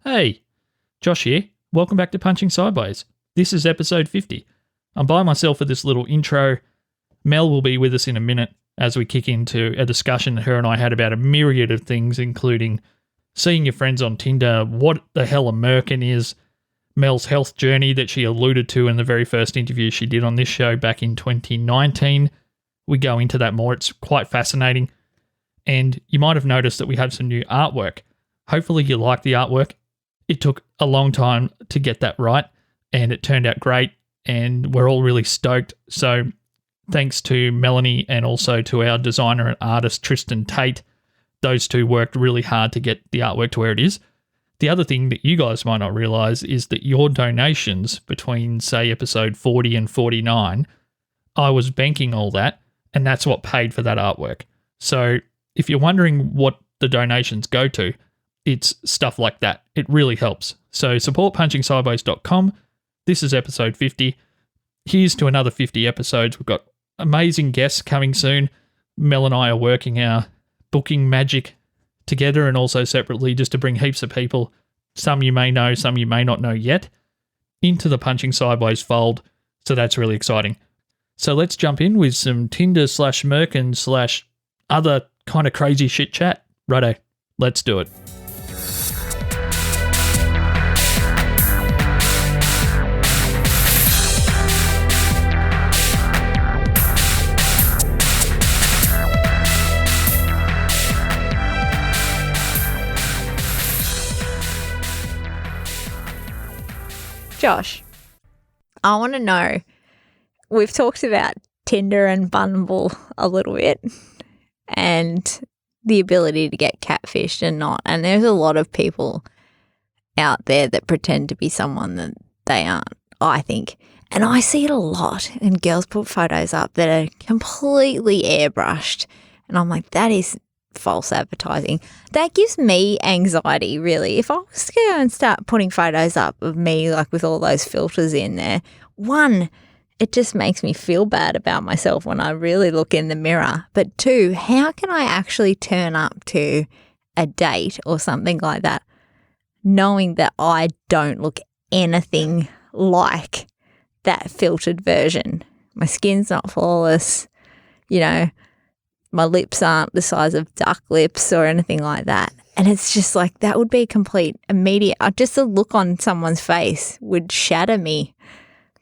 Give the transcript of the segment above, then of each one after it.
Hey, Josh here. Welcome back to Punching Sideways. This is episode 50. I'm by myself for this little intro. Mel will be with us in a minute as we kick into a discussion her and I had about a myriad of things, including seeing your friends on Tinder, what the hell a Merkin is, Mel's health journey that she alluded to in the very first interview she did on this show back in 2019. We go into that more. It's quite fascinating. And you might have noticed that we have some new artwork. Hopefully you like the artwork. It took a long time to get that right, and it turned out great, and we're all really stoked. So thanks to Melanie and also to our designer and artist, Tristan Tate. Those two worked really hard to get the artwork to where it is. The other thing that you guys might not realise is that your donations between, say, episode 40 and 49, I was banking all that, and that's what paid for that artwork. So if you're wondering what the donations go to, it's stuff like that. It really helps. So support punchingsideways.com. This is episode 50. Here's to another 50 episodes. We've got amazing guests coming soon. Mel and I are working our booking magic together and also separately just to bring heaps of people, some you may know, some you may not know yet, into the Punching Sideways fold. So that's really exciting. So let's jump in with some Tinder /Merkins / other kind of crazy shit chat. Righto, let's do it. Josh, I want to know, we've talked about Tinder and Bumble a little bit and the ability to get catfished and not. And there's a lot of people out there that pretend to be someone that they aren't, I think. And I see it a lot, and girls put photos up that are completely airbrushed. And I'm like, that is false advertising. That gives me anxiety, really. If I was to go and start putting photos up of me like with all those filters in there, one, it just makes me feel bad about myself when I really look in the mirror. But two, how can I actually turn up to a date or something like that knowing that I don't look anything like that filtered version? My skin's not flawless, you know, my lips aren't the size of duck lips or anything like that. And it's just like, that would be a complete immediate, just a look on someone's face would shatter me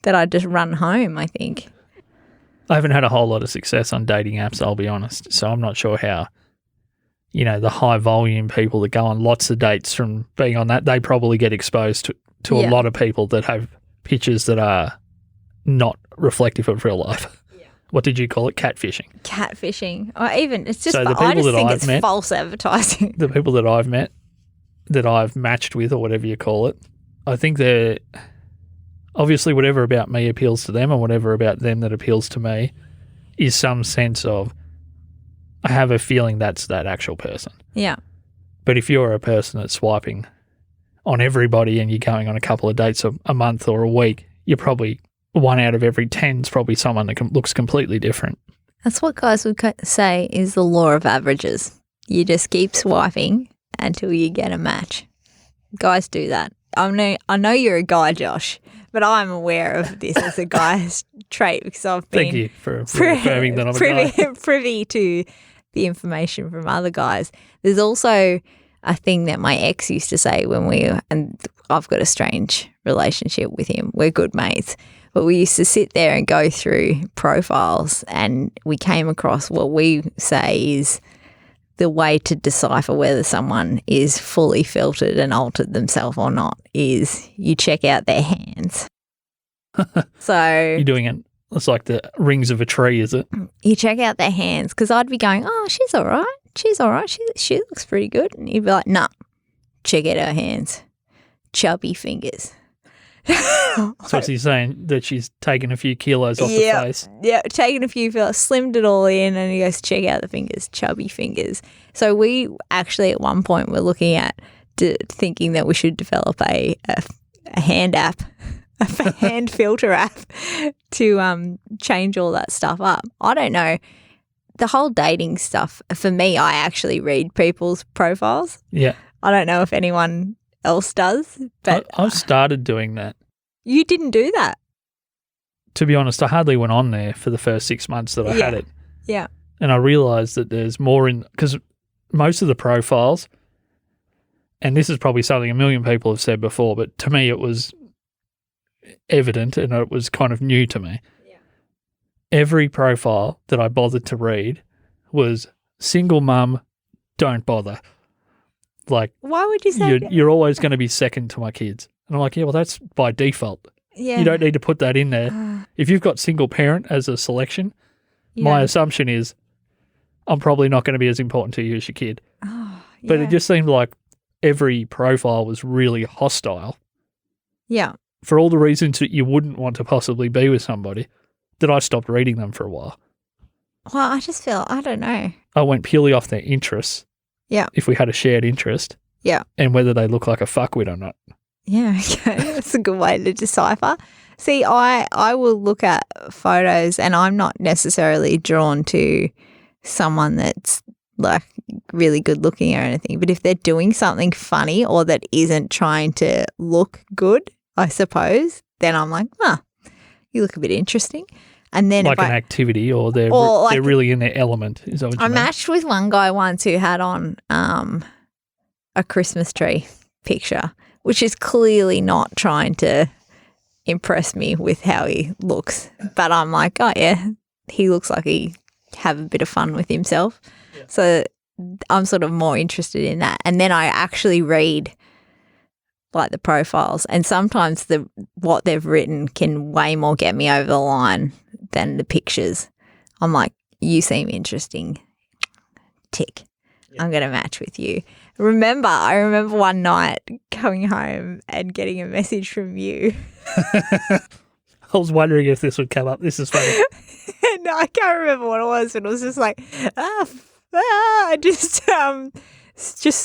that I'd just run home, I think. I haven't had a whole lot of success on dating apps, I'll be honest. So I'm not sure how, the high volume people that go on lots of dates from being on that, they probably get exposed to a lot of people that have pictures that are not reflective of real life. What did you call it? Catfishing. Catfishing. Or even, it's just, so I just think it's false advertising. The people that I've met, that I've matched with or whatever you call it, I think they're, obviously whatever about me appeals to them and whatever about them that appeals to me is some sense of, I have a feeling that's that actual person. Yeah. But if you're a person that's swiping on everybody and you're going on a couple of dates a month or a week, you're probably 1 out of every 10 is probably someone that looks completely different. That's what guys would say is the law of averages. You just keep swiping until you get a match. Guys do that. I know you're a guy, Josh, but I'm aware of this as a guy's trait because I've been Thank you for affirming that I'm a guy. Privy to the information from other guys. There's also a thing that my ex used to say and I've got a strange relationship with him. We're good mates. But we used to sit there and go through profiles, and we came across what we say is the way to decipher whether someone is fully filtered and altered themselves or not is you check out their hands. So you're doing it. It's like the rings of a tree, is it? You check out their hands because I'd be going, oh, she's all right. She's all right. She looks pretty good. And you'd be like, nah, check out her hands. Chubby fingers. So what's he saying? That she's taken a few kilos off the face? Yeah, taken a few kilos, slimmed it all in, and he goes, check out the fingers, chubby fingers. So we actually at one point were looking at thinking that we should develop a hand app, a hand filter app to change all that stuff up. I don't know. The whole dating stuff, for me, I actually read people's profiles. Yeah. I don't know if anyone else does. But I've started doing that. you didn't do that. To be honest, I hardly went on there for the first 6 months that I had it. Yeah. And I realised that there's more in, because most of the profiles, and this is probably something a million people have said before, but to me it was evident and it was kind of new to me. Yeah. Every profile that I bothered to read was single mum, don't bother. Like, Why would you say that? you're always going to be second to my kids. And I'm like, yeah, well, that's by default. Yeah. You don't need to put that in there. If you've got single parent as a selection, my assumption is I'm probably not going to be as important to you as your kid. Oh, But it just seemed like every profile was really hostile Yeah. for all the reasons that you wouldn't want to possibly be with somebody, that I stopped reading them for a while. Well, I just feel, I don't know. I went purely off their interests. Yeah. If we had a shared interest. Yeah. And whether they look like a fuckwit or not. Yeah, okay. That's a good way to decipher. See, I will look at photos and I'm not necessarily drawn to someone that's like really good looking or anything. But if they're doing something funny or that isn't trying to look good, I suppose, then I'm like, you look a bit interesting. And then like an activity or they're really in their element. Is that what you mean? matched with one guy once who had on a Christmas tree picture, which is clearly not trying to impress me with how he looks. But I'm like, oh, yeah, he looks like he have a bit of fun with himself. Yeah. So I'm sort of more interested in that. And then I actually read like the profiles, and sometimes what they've written can way more get me over the line than the pictures. I'm like, you seem interesting. Tick. Yeah. I'm going to match with you. I remember one night coming home and getting a message from you. I was wondering if this would come up. This is funny. No, I can't remember what it was, but it was just like, I just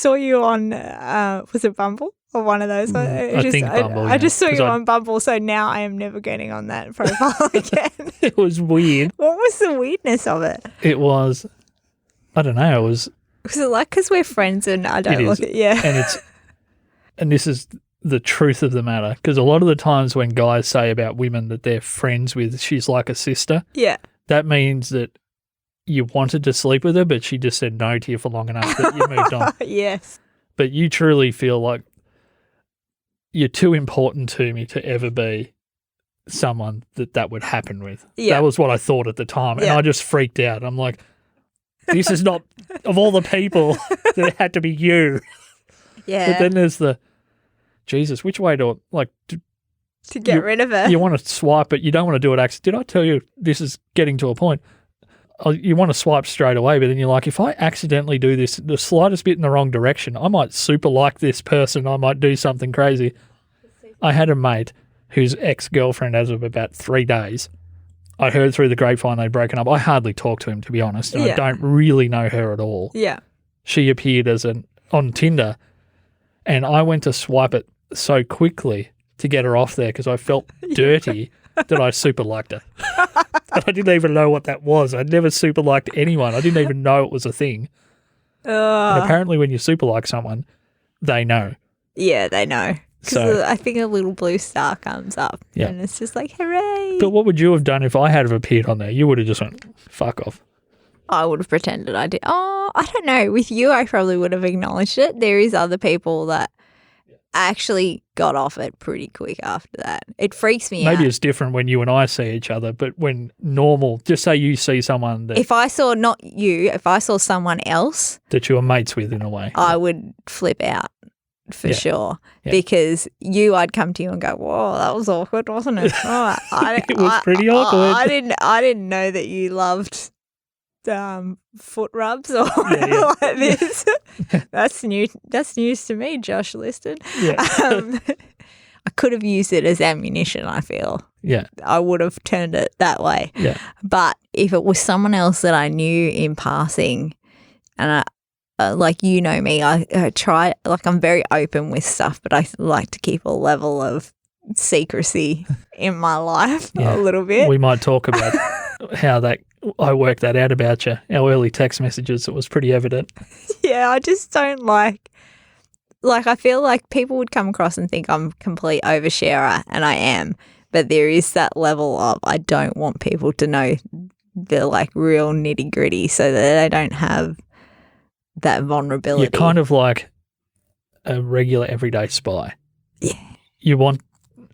saw you on, was it Bumble or one of those? I think Bumble. I just saw you on Bumble, so now I am never getting on that profile again. It was weird. What was the weirdness of it? It was, I don't know, it was and this is the truth of the matter, because a lot of the times when guys say about women that they're friends with, she's like a sister. Yeah. That means that you wanted to sleep with her, but she just said no to you for long enough that you moved on. Yes. But you truly feel like you're too important to me to ever be someone that would happen with. Yeah. That was what I thought at the time. And I just freaked out. I'm like, this is not, of all the people, that it had to be you. Yeah. But then there's Jesus, which way to get rid of her? You want to swipe, but you don't want to do it. Did I tell you this is getting to a point? You want to swipe straight away, but then you're like, if I accidentally do this the slightest bit in the wrong direction, I might super like this person. I might do something crazy. I had a mate whose ex-girlfriend, as of about 3 days, I heard through the grapevine they'd broken up. I hardly talked to him, to be honest, and I don't really know her at all. Yeah. She appeared on Tinder, and I went to swipe it so quickly to get her off there because I felt dirty that I super liked her. And I didn't even know what that was. I'd never super liked anyone. I didn't even know it was a thing. And apparently when you super like someone, they know. Yeah, they know. So I think a little blue star comes up and it's just like, hooray. But what would you have done if I had appeared on there? You would have just went, fuck off. I would have pretended I did. Oh, I don't know. With you, I probably would have acknowledged it. There is other people that actually got off it pretty quick after that. It freaks me out. Maybe it's different when you and I see each other, but when normal, just say you see someone that... If I saw, not you, if I saw someone else... That you were mates with in a way. I would flip out for sure. Yeah. Because I'd come to you and go, whoa, that was awkward, wasn't it? Oh, it was pretty awkward. I didn't know that you loved... foot rubs or like this. That's news to me, Josh Liston. Yeah. I could have used it as ammunition, I feel. Yeah. I would have turned it that way. Yeah. But if it was someone else that I knew in passing, and like you know me, I try, like I'm very open with stuff, but I like to keep a level of secrecy in my life a little bit. We might talk about how I worked that out about you. Our early text messages, it was pretty evident. Yeah, I just don't like like I feel like people would come across and think I'm a complete oversharer, and I am. But there is that level of I don't want people to know the like real nitty gritty, so that they don't have that vulnerability. You're kind of like a regular everyday spy. Yeah. You want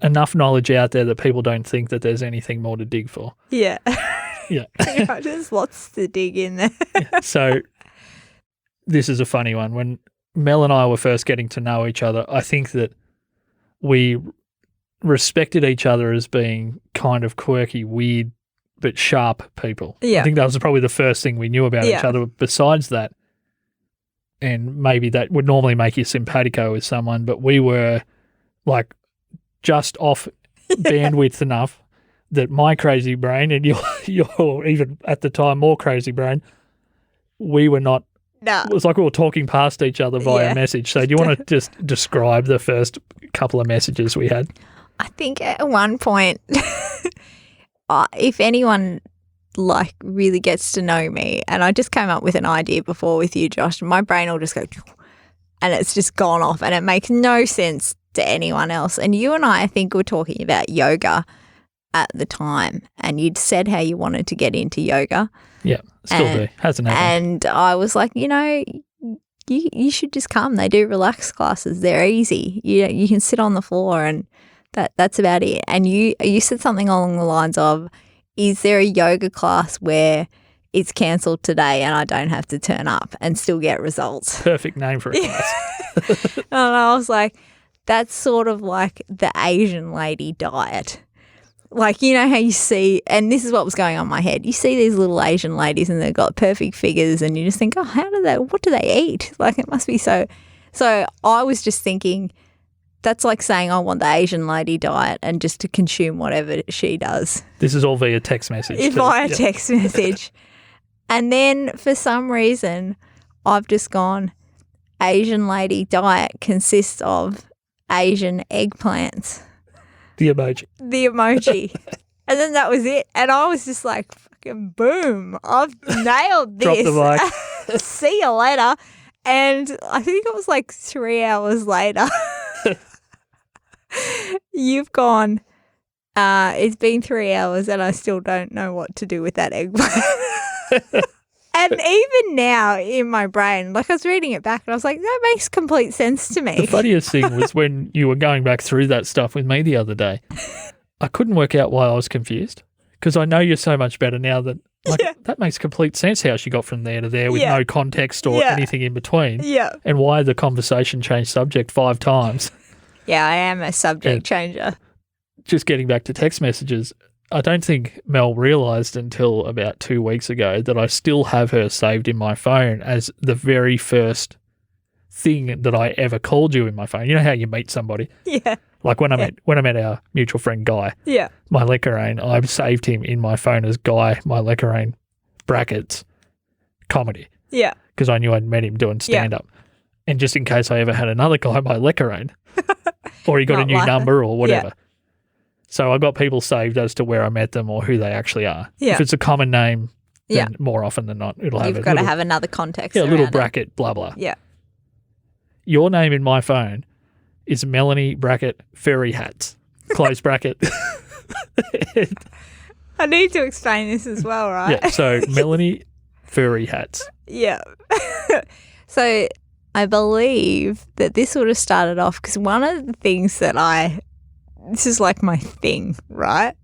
enough knowledge out there that people don't think that there's anything more to dig for. Yeah. Yeah. There's lots to dig in there. Yeah. So this is a funny one. When Mel and I were first getting to know each other, I think that we respected each other as being kind of quirky, weird, but sharp people. Yeah. I think that was probably the first thing we knew about each other. Besides that, and maybe that would normally make you simpatico with someone, but we were like just off bandwidth enough that my crazy brain and your even at the time more crazy brain, we were not. No. It was like we were talking past each other via message. So do you want to just describe the first couple of messages we had? I think at one point, if anyone like really gets to know me, and I just came up with an idea before with you, Josh, my brain will just go, and it's just gone off, and it makes no sense to anyone else. And you and I think, were talking about yoga at the time, and you'd said how you wanted to get into yoga. Yeah, still do. Hasn't happened. And I was like, you should just come. They do relax classes. They're easy. You can sit on the floor, and that's about it. And you said something along the lines of, is there a yoga class where it's cancelled today and I don't have to turn up and still get results? Perfect name for a class. And I was like, that's sort of like the Asian lady diet. Like, you know how you see, and this is what was going on in my head, you see these little Asian ladies and they've got perfect figures and you just think, oh, what do they eat? Like, it must be so. So I was just thinking, that's like saying I want the Asian lady diet and just to consume whatever she does. This is all via text message. Via text message. And then for some reason, I've just gone, Asian lady diet consists of Asian eggplants. The emoji. And then that was it. And I was just like, fucking boom, I've nailed this. Drop the mic. See you later. And I think it was like 3 hours later. You've gone, it's been 3 hours and I still don't know what to do with that eggplant. And even now in my brain, like I was reading it back and I was like, that makes complete sense to me. The funniest thing was when you were going back through that stuff with me the other day, I couldn't work out why I was confused because I know you're so much better now that that makes complete sense how she got from there to there with no context or anything in between. Yeah. And why the conversation changed subject 5 times. Yeah, I am a subject changer. Just getting back to text messages, I don't think Mel realised until about 2 weeks ago that I still have her saved in my phone as the very first thing that I ever called you in my phone. You know how you meet somebody? Yeah. Like when I met our mutual friend Guy. Yeah. My Lecarane, I've saved him in my phone as Guy, my Lecarane, brackets, comedy. Yeah. Because I knew I'd met him doing stand-up. And just in case I ever had another Guy, my Lecarane, or he got a new number or whatever. Yeah. So I got people saved as to where I met them or who they actually are. Yeah. If it's a common name, then more often than not, it'll have You've got to have another context. Yeah, a little bracket, blah, blah. Yeah. Your name in my phone is Melanie bracket furry hats, close bracket. I need to explain this as well, right? Yeah, so Melanie furry hats. Yeah. So I believe that this would have started off because one of the things that this is like my thing, right?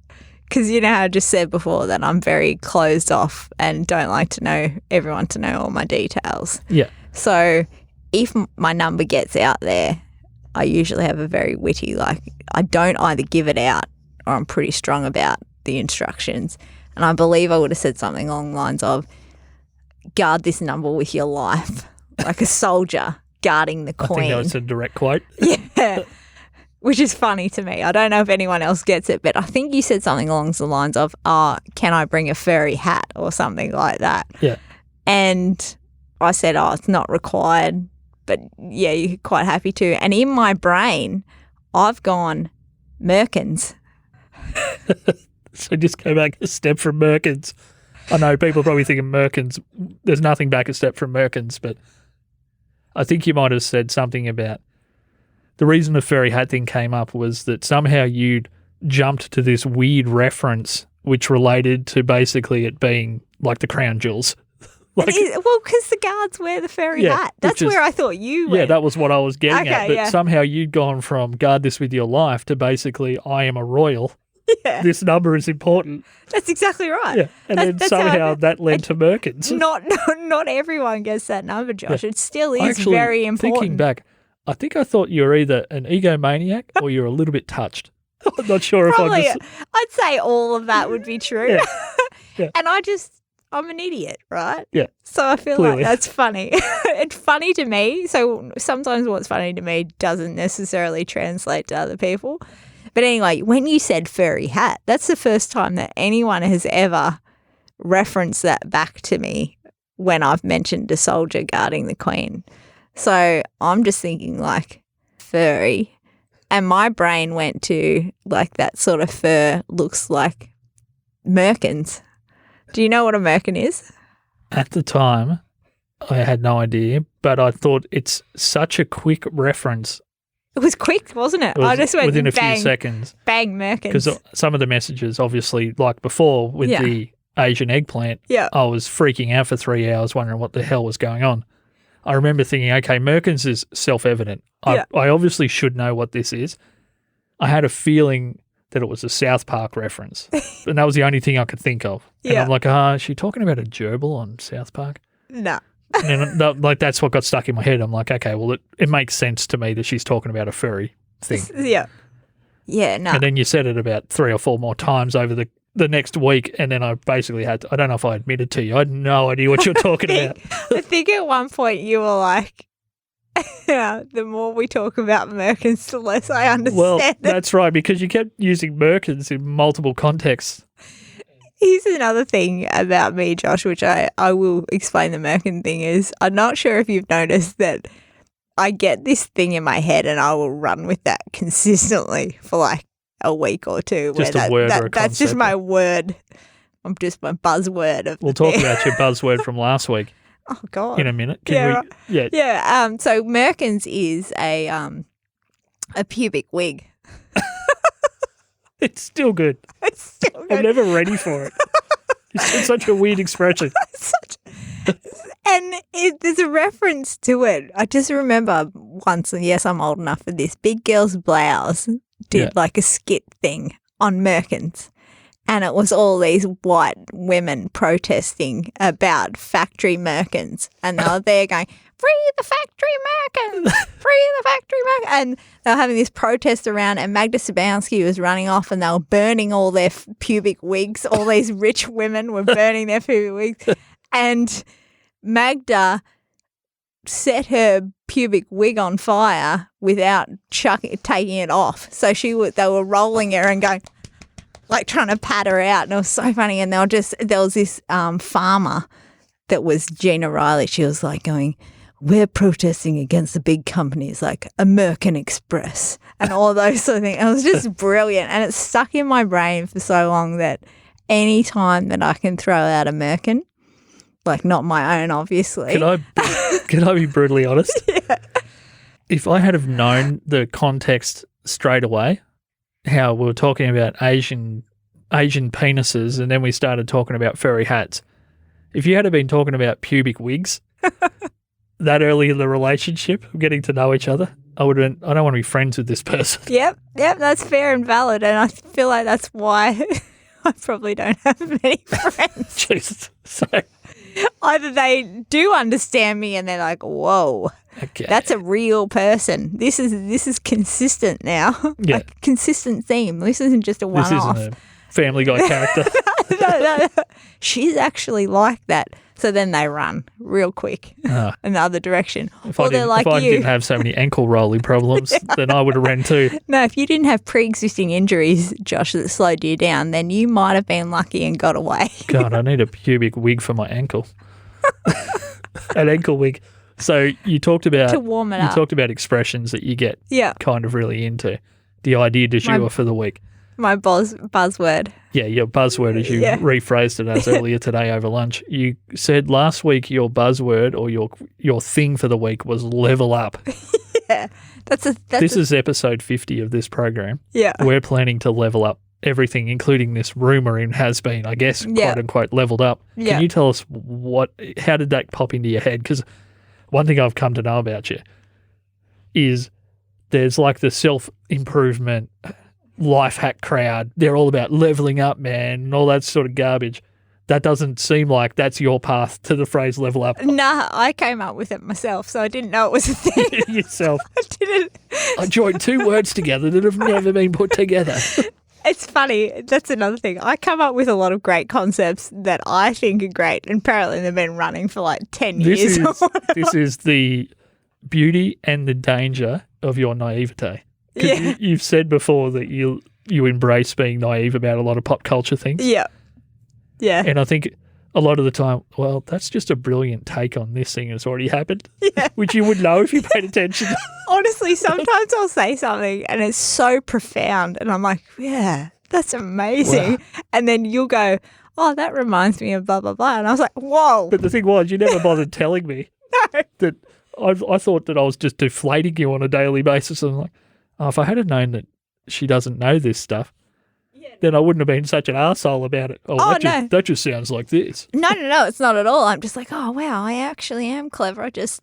Because you know how I just said before that I'm very closed off and don't like to know everyone to know all my details. Yeah. So if my number gets out there, I usually have a very witty, like I don't either give it out or I'm pretty strong about the instructions. And I believe I would have said something along the lines of, guard this number with your life, like a soldier guarding the queen. I think that was a direct quote. Yeah. Which is funny to me. I don't know if anyone else gets it, but I think you said something along the lines of, can I bring a furry hat or something like that? Yeah. And I said, it's not required, but yeah, you're quite happy to. And in my brain, I've gone, Merkins. So just go back a step from Merkins. I know people are probably thinking Merkins. There's nothing back a step from Merkins, but I think you might have said something about the reason the furry hat thing came up was that somehow you'd jumped to this weird reference which related to basically it being like the crown jewels. Well, because the guards wear the furry hat. That's where I thought you went. Yeah, that was what I was getting at. But yeah. somehow you'd gone from guard this with your life to basically I am a royal. Yeah. This number is important. That's exactly right. Yeah. And then somehow that led to Merkins. Not everyone gets that number, Josh. Yeah. It still is Actually, very important. Thinking back, I think I thought you were either an egomaniac or you're a little bit touched. I'm not sure Probably, if I'd say all of that would be true. Yeah. Yeah. And I'm an idiot, right? Yeah. So I feel Clearly. like that's funny. It's funny to me. So sometimes what's funny to me doesn't necessarily translate to other people. But anyway, when you said furry hat, that's the first time that anyone has ever referenced that back to me when I've mentioned a soldier guarding the Queen. So I'm just thinking like furry. And my brain went to like that sort of fur looks like Merkins. Do you know what a Merkin is? At the time, I had no idea, but I thought it's such a quick reference. It was quick, wasn't it? I just went within a bang, few seconds. Bang, Merkins. Because some of the messages, obviously, like before with the Asian eggplant, I was freaking out for 3 hours wondering what the hell was going on. I remember thinking, okay, Merkins is self-evident. I obviously should know what this is. I had a feeling that it was a South Park reference, and that was the only thing I could think of. And I'm like, is she talking about a gerbil on South Park? No. And like that's what got stuck in my head. I'm like, okay, well, it makes sense to me that she's talking about a furry thing. Yeah. Yeah, no. And then you said it about 3 or 4 more times over the next week, and then I basically had to, I don't know if I admitted to you, I had no idea what you're talking about. I think at one point you were like, the more we talk about Merkins, the less I understand. Well, that's right, because you kept using Merkins in multiple contexts. Here's another thing about me, Josh, which I will explain the Merkin thing is, I'm not sure if you've noticed that I get this thing in my head and I will run with that consistently for like a week or two. Just a word or a concept. That's just my word. I'm just my buzzword. We'll talk about your buzzword from last week. Oh, God. In a minute. So Merkins is a pubic wig. It's still good. It's still good. I'm never ready for it. It's such a weird expression. There's a reference to it. I just remember once, and yes, I'm old enough for this, Big Girls Blouse did like a skit thing on Merkins. And it was all these white women protesting about factory Merkins. And they were there going, free the factory Merkins, free the factory Merkins. And they were having this protest around, and Magda Sabansky was running off, and they were burning all their pubic wigs. All these rich women were burning their pubic wigs. And Magda set her pubic wig on fire without taking it off. So they were rolling her and going, like trying to pat her out, and it was so funny. And there was this farmer that was Gina Riley. She was like going, we're protesting against the big companies like American Express and all those sort of things. It was just brilliant, and it stuck in my brain for so long that any time that I can throw out a Merkin, like not my own, obviously. Can I be brutally honest? Yeah. If I had have known the context straight away, how we were talking about Asian penises, and then we started talking about furry hats. If you had been talking about pubic wigs that early in the relationship, getting to know each other, I would have been, I don't want to be friends with this person. Yep, that's fair and valid, and I feel like that's why I probably don't have many friends. Jesus. So, either they do understand me and they're like, whoa. okay. That's a real person. This is consistent now. Yeah. Like consistent theme. This isn't just a one-off. This isn't a Family Guy character. No. She's actually like that. So then they run real quick in the other direction. If I didn't have so many ankle rolling problems, then I would have ran too. No, if you didn't have pre-existing injuries, Josh, that slowed you down, then you might have been lucky and got away. God, I need a pubic wig for my ankle. An ankle wig. So you talked about to warm it up. You talked about expressions that you get kind of really into. The idea du jour for the week. My buzzword. Yeah, your buzzword as you rephrased it as earlier today over lunch. You said last week your buzzword or your thing for the week was level up. Yeah. This is episode 50 of this program. Yeah. We're planning to level up everything, including this rumour in has been, I guess, quote unquote, leveled up. Yeah. Can you tell us how did that pop into your head? Because one thing I've come to know about you is there's like the self-improvement life hack crowd. They're all about leveling up, man, and all that sort of garbage. That doesn't seem like that's your path to the phrase level up. Nah, I came up with it myself, so I didn't know it was a thing. Yourself. I didn't. I joined two words together that have never been put together. It's funny. That's another thing. I come up with a lot of great concepts that I think are great, and apparently they've been running for like 10 years. This is the beauty and the danger of your naivete. Yeah. You've said before that you embrace being naive about a lot of pop culture things. Yeah. Yeah. And I think a lot of the time, well, that's just a brilliant take on this thing that's already happened, which you would know if you paid attention. Honestly, sometimes I'll say something and it's so profound and I'm like, yeah, that's amazing. Wow. And then you'll go, oh, that reminds me of blah, blah, blah. And I was like, whoa. But the thing was, you never bothered telling me that I thought that I was just deflating you on a daily basis. And I'm like, oh, if I had known that she doesn't know this stuff, then I wouldn't have been such an arsehole about it. That just sounds like this. No, it's not at all. I'm just like, oh, wow, I actually am clever. You just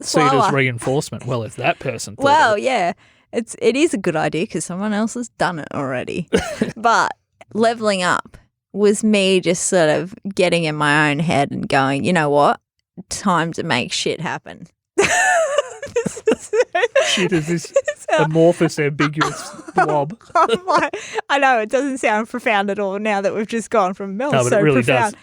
see it as reinforcement. Well, if that person thought well, yeah, it is a good idea because someone else has done it already. But leveling up was me just sort of getting in my own head and going, you know what? Time to make shit happen. Shit is this amorphous, ambiguous blob. I know, it doesn't sound profound at all now that we've just gone from Mel. No, but so it really profound.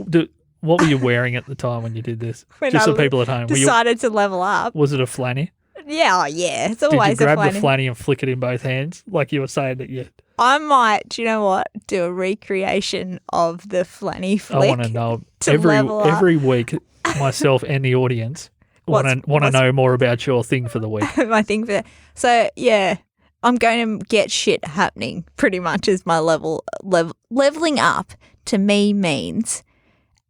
does. What were you wearing at the time when you did this? Just so people at home. Decided to level up. Was it a flanny? Yeah, it's always Did you grab a flanny. the flanny and flick it in both hands like you were saying that you... I might, do you know what, do a recreation of the flanny flick. I want to know. Every week, myself and the audience want to know more about your thing for the week. My thing for that. So, yeah, I'm going to get shit happening pretty much as my leveling up to me means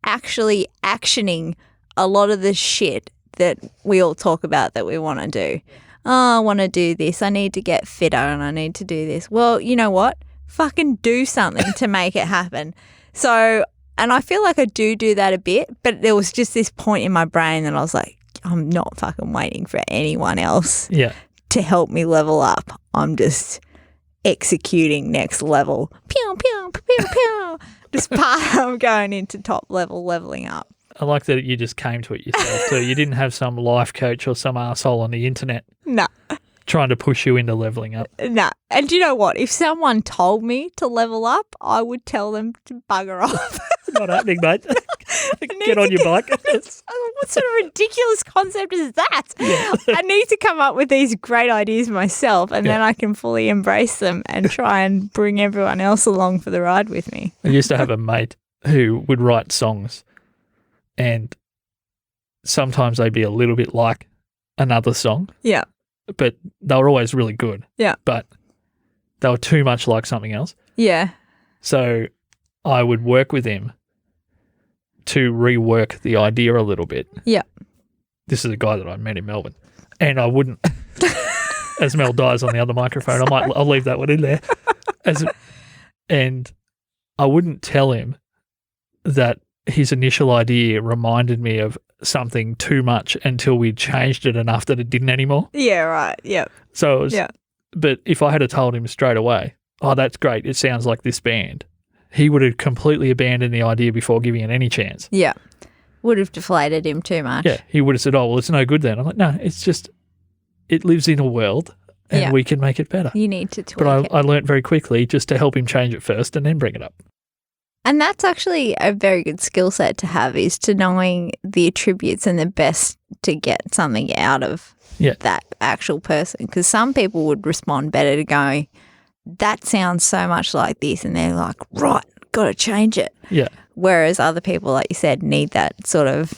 actually actioning a lot of the shit that we all talk about that we want to do. Oh, I want to do this. I need to get fitter and I need to do this. Well, you know what? Fucking do something to make it happen. So, and I feel like I do that a bit, but there was just this point in my brain that I was like, I'm not fucking waiting for anyone else to help me level up. I'm just executing next level. Pew, pew, pew, pew, pew. Just I'm going into top level, leveling up. I like that you just came to it yourself too. You didn't have some life coach or some arsehole on the internet trying to push you into leveling up. No. And do you know what? If someone told me to level up, I would tell them to bugger off. Not happening, mate. Get on your bike. What sort of ridiculous concept is that? Yeah. I need to come up with these great ideas myself and then I can fully embrace them and try and bring everyone else along for the ride with me. I used to have a mate who would write songs and sometimes they'd be a little bit like another song. Yeah. But they were always really good. Yeah. But they were too much like something else. Yeah. So I would work with him to rework the idea a little bit. Yeah. This is a guy that I met in Melbourne. And I wouldn't, as Mel dies on the other microphone, I'll leave that one in there. And I wouldn't tell him that his initial idea reminded me of something too much until we changed it enough that it didn't anymore. Yeah, right. Yeah. So it was, but if I had told him straight away, oh, that's great, it sounds like this band, he would have completely abandoned the idea before giving it any chance. Yeah. Would have deflated him too much. Yeah. He would have said, oh, well, it's no good then. I'm like, no, it's just, it lives in a world and we can make it better. You need to tweak it. But I learnt very quickly just to help him change it first and then bring it up. And that's actually a very good skill set to have, is to knowing the attributes and the best to get something out of that actual person. Because some people would respond better to going, that sounds so much like this, and they're like, right, got to change it. Yeah. Whereas other people, like you said, need that sort of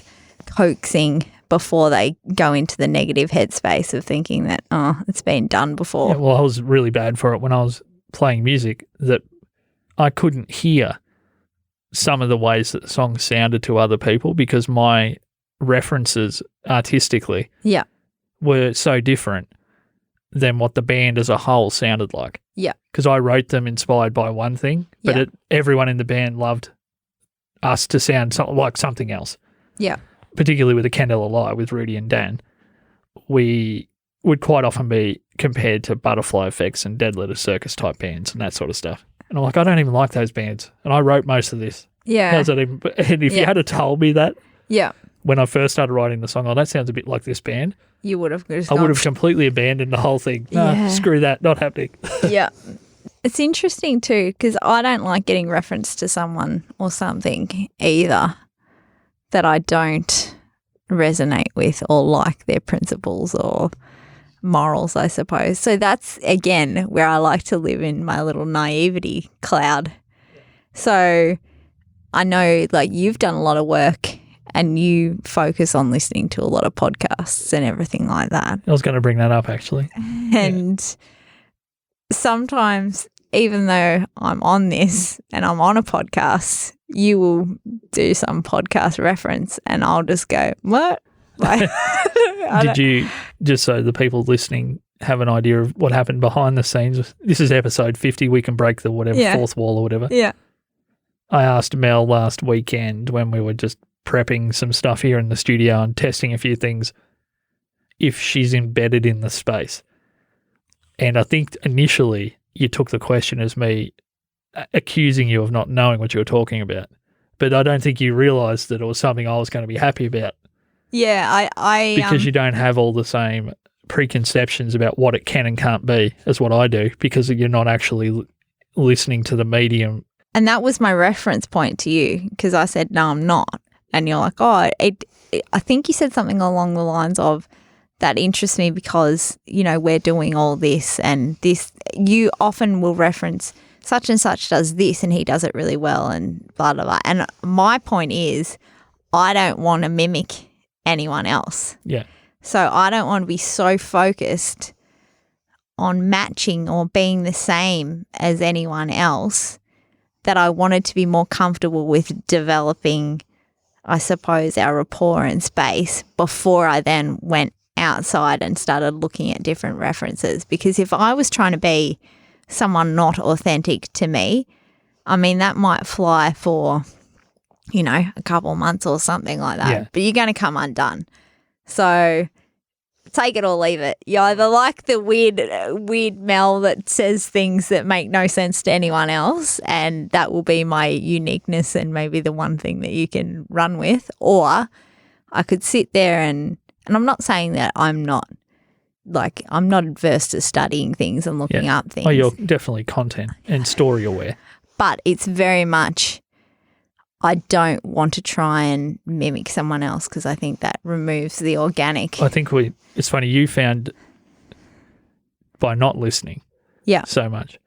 coaxing before they go into the negative headspace of thinking that, oh, it's been done before. Yeah, well, I was really bad for it when I was playing music, that I couldn't hear some of the ways that the song sounded to other people because my references artistically were so different than what the band as a whole sounded like. Yeah. Because I wrote them inspired by one thing, but everyone in the band loved us to sound like something else. Yeah. Particularly with the Candela Lie with Rudy and Dan. We would quite often be compared to Butterfly Effects and Dead Letter Circus type bands and that sort of stuff. And I'm like, I don't even like those bands. And I wrote most of this. Yeah. How's that even? And if you had told me that when I first started writing the song, that sounds a bit like this band, you would have just I would have completely abandoned the whole thing. No, screw that, not happening. Yeah. It's interesting too because I don't like getting reference to someone or something either that I don't resonate with or like their principles or morals, I suppose. So that's, again, where I like to live in my little naivety cloud. So I know, like, you've done a lot of work and you focus on listening to a lot of podcasts and everything like that. I was going to bring that up, actually. And sometimes, even though I'm on this and I'm on a podcast, you will do some podcast reference and I'll just go, what? Like, Did you, just so the people listening have an idea of what happened behind the scenes, this is episode 50, we can break the fourth wall or whatever. Yeah. I asked Mel last weekend when we were just prepping some stuff here in the studio and testing a few things if she's embedded in the space. And I think initially you took the question as me accusing you of not knowing what you were talking about. But I don't think you realised that it was something I was going to be happy about. Yeah, I because you don't have all the same preconceptions about what it can and can't be as what I do, because you're not actually listening to the medium. And that was my reference point to you, because I said, no, I'm not. And you're like, oh, I think you said something along the lines of, that interests me because, you know, we're doing all this and this. You often will reference such and such does this and he does it really well and blah, blah, blah. And my point is I don't want to mimic anyone else. Yeah. So I don't want to be so focused on matching or being the same as anyone else that I wanted to be more comfortable with developing, I suppose, our rapport and space before I then went outside and started looking at different references. Because if I was trying to be someone not authentic to me, I mean, that might fly for, you know, a couple of months or something like that. Yeah. But you're going to come undone. So take it or leave it. You either like the weird Mel that says things that make no sense to anyone else, and that will be my uniqueness and maybe the one thing that you can run with, or I could sit there and I'm not saying that I'm not adverse to studying things and looking up things. Oh, you're definitely content and story aware. But it's very much, I don't want to try and mimic someone else because I think that removes the organic. I think it's funny, you found by not listening so much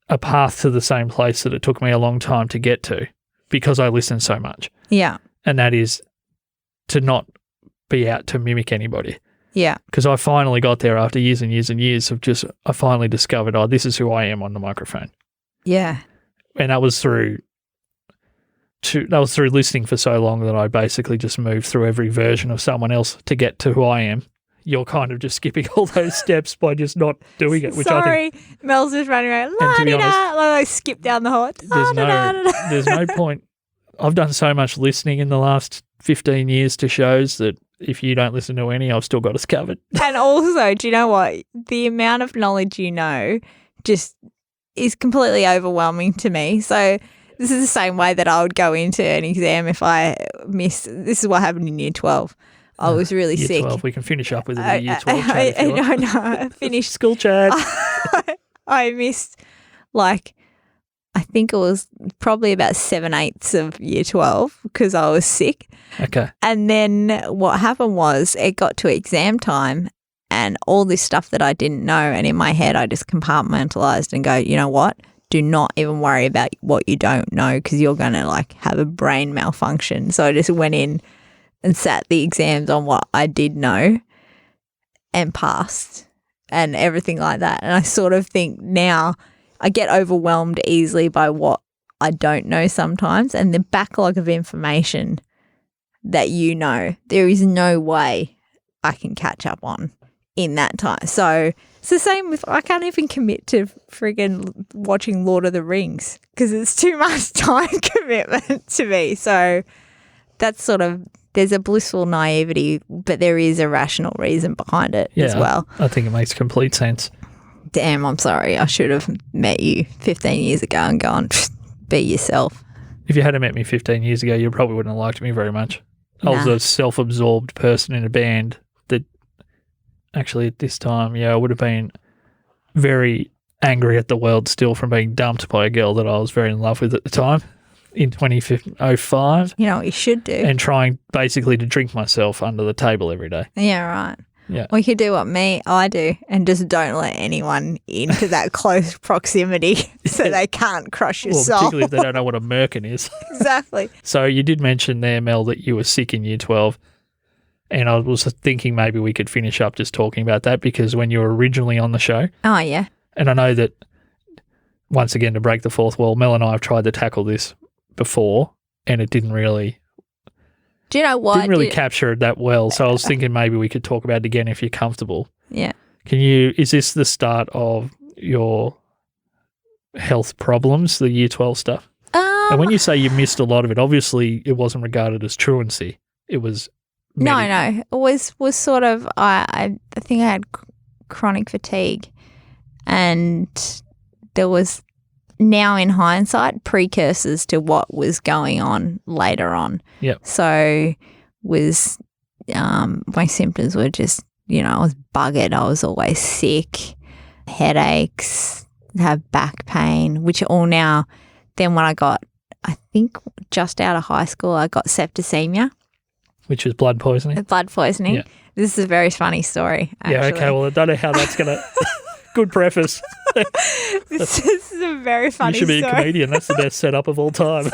a path to the same place that it took me a long time to get to because I listened so much. Yeah. And that is to not be out to mimic anybody. Yeah. Because I finally got there after years and years and years of I finally discovered, this is who I am on the microphone. Yeah. And that was through listening for so long that I basically just moved through every version of someone else to get to who I am. You're kind of just skipping all those steps by just not doing it. Which Sorry, I think, Mel's just running around. I skip down the hot. There's no point. I've done so much listening in the last 15 years to shows that if you don't listen to any, I've still got us covered. And also, do you know what? The amount of knowledge you know just is completely overwhelming to me. So this is the same way that I would go into an exam if I missed. This is what happened in year 12. I was really year sick. 12. We can finish up with it in year 12 chat if you want. No, I finished. School chat. I missed, I think it was probably about 7/8 of year 12 because I was sick. Okay. And then what happened was it got to exam time and all this stuff that I didn't know, and in my head I just compartmentalized and go, you know what? Do not even worry about what you don't know because you're going to have a brain malfunction. So I just went in and sat the exams on what I did know and passed and everything like that. And I sort of think now I get overwhelmed easily by what I don't know sometimes, and the backlog of information that there is no way I can catch up on. in that time. So it's the same with, I can't even commit to friggin' watching Lord of the Rings because it's too much time commitment to me. So that's sort of, there's a blissful naivety, but there is a rational reason behind it as well. I think it makes complete sense. Damn, I'm sorry. I should have met you 15 years ago and gone, be yourself. If you hadn't met me 15 years ago, you probably wouldn't have liked me very much. I was a self-absorbed person in a band that actually at this time, I would have been very angry at the world still from being dumped by a girl that I was very in love with at the time in 2005. You know what you should do? And trying basically to drink myself under the table every day. Yeah, right. Yeah. Or you could do what I do and just don't let anyone into that close proximity so they can't crush your soul. Particularly if they don't know what a Merkin is. Exactly. So you did mention there, Mel, that you were sick in year 12. And I was thinking maybe we could finish up just talking about that because when you were originally on the show. Oh, yeah. And I know that, once again, to break the fourth wall, Mel and I have tried to tackle this before and it didn't really... Do you know what? Didn't really capture it that well. So I was thinking maybe we could talk about it again if you're comfortable. Yeah. Is this the start of your health problems, the year 12 stuff? And when you say you missed a lot of it, obviously it wasn't regarded as truancy. It was... No. It was sort of, I think I had chronic fatigue and there was, now in hindsight, precursors to what was going on later on. Yep. So was my symptoms were just, I was buggered. I was always sick, headaches, have back pain, which all now, then when I got, I think just out of high school, I got septicemia. Which is blood poisoning. Blood poisoning. Yeah. This is a very funny story, actually. Yeah, okay. Well, I don't know how that's going to... Good preface. This is a very funny story. You should be a comedian. That's the best setup of all time.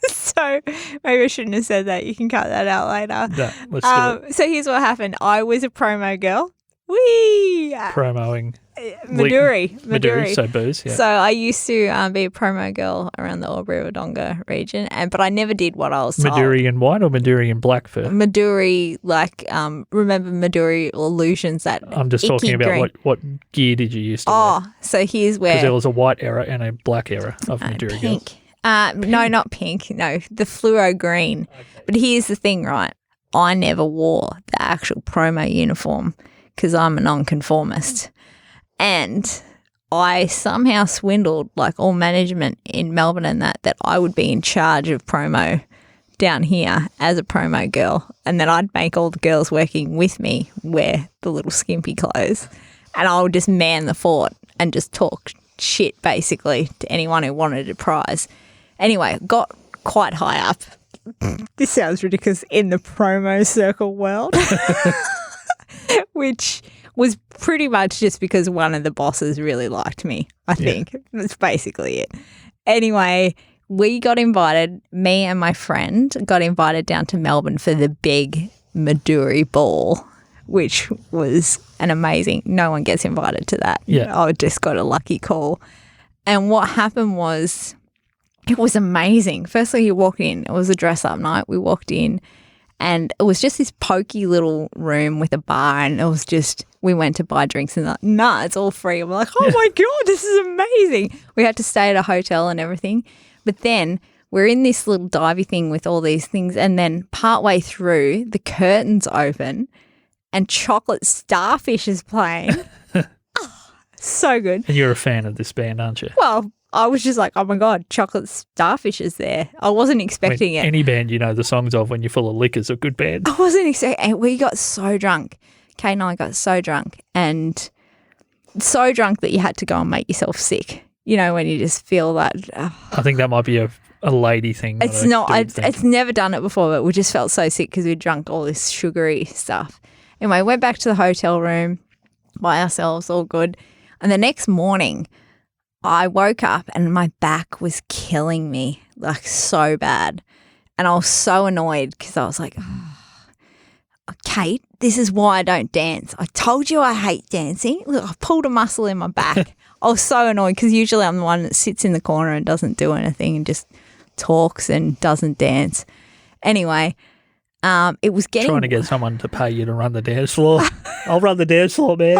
So maybe I shouldn't have said that. You can cut that out later. No, let's do it. So here's what happened. I was a promo girl. Whee! Promoing. Maduri. So booze, yeah. So I used to be a promo girl around the Albury-Wodonga region, but I never did what I was told. Maduri in white or Maduri in black fur? Maduri, remember Maduri illusions that I'm just talking about green. What gear did you use to wear? So here's where... Because there was a white era and a black era of Maduri pink. girls. No, not pink. No, the fluoro green. Okay. But here's the thing, right? I never wore the actual promo uniform because I'm a nonconformist. And I somehow swindled all management in Melbourne and that I would be in charge of promo down here as a promo girl, and then I'd make all the girls working with me wear the little skimpy clothes, and I would just man the fort and just talk shit basically to anyone who wanted a prize. Anyway, got quite high up. This sounds ridiculous, in the promo circle world, which was pretty much just because one of the bosses really liked me, I think. Yeah. That's basically it. Anyway, we got invited, me and my friend got invited down to Melbourne for the big Maduri ball, which was an amazing, no one gets invited to that. Yeah. I just got a lucky call. And what happened was, it was amazing. Firstly, you walked in, it was a dress-up night. We walked in and it was just this pokey little room with a bar, and it was just, we went to buy drinks and nah, it's all free. And we're like, oh my God, this is amazing. We had to stay at a hotel and everything. But then we're in this little divey thing with all these things, and then partway through, the curtains open and Chocolate Starfish is playing. So good. And you're a fan of this band, aren't you? Well, I was just like, oh my God, Chocolate Starfish is there. I wasn't expecting it. Any band you know the songs of when you're full of liquor is a good band. I wasn't expecting it. We got so drunk. Kate and I got so drunk, and so drunk that you had to go and make yourself sick. When you just feel that. I think that might be a lady thing. It's not. It's never done it before, but we just felt so sick because we drunk all this sugary stuff. Anyway, went back to the hotel room by ourselves, all good. And the next morning, I woke up and my back was killing me, so bad. And I was so annoyed because I was like, Kate, this is why I don't dance. I told you I hate dancing. Look, I pulled a muscle in my back. I was so annoyed because usually I'm the one that sits in the corner and doesn't do anything and just talks and doesn't dance. Anyway, It was getting Trying to get someone to pay you to run the dance floor. I'll run the dance floor, man.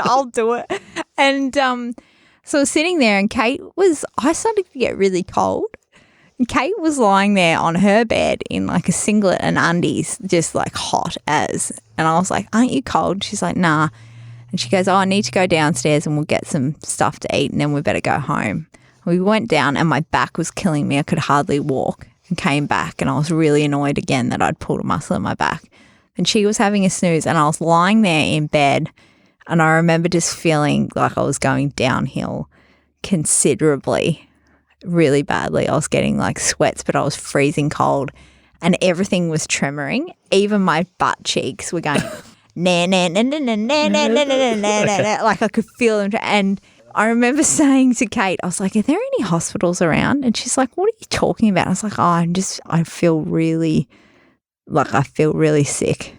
I'll do it. And so I was sitting there, and I started to get really cold. And Kate was lying there on her bed in like a singlet and undies, just like hot as. And I was like, aren't you cold? She's like, nah. And she goes, oh, I need to go downstairs and we'll get some stuff to eat and then we better go home. We went down and my back was killing me. I could hardly walk, and came back, and I was really annoyed again that I'd pulled a muscle in my back. And she was having a snooze, and I was lying there in bed, and I remember just feeling like I was going downhill considerably. Really badly. I was getting like sweats, but I was freezing cold and everything was tremoring. Even my butt cheeks were going na na na na na na na na na na, like I could feel them. And I remember saying to Kate, I was like, are there any hospitals around? And she's like, what are you talking about? I was like, oh, I feel really sick.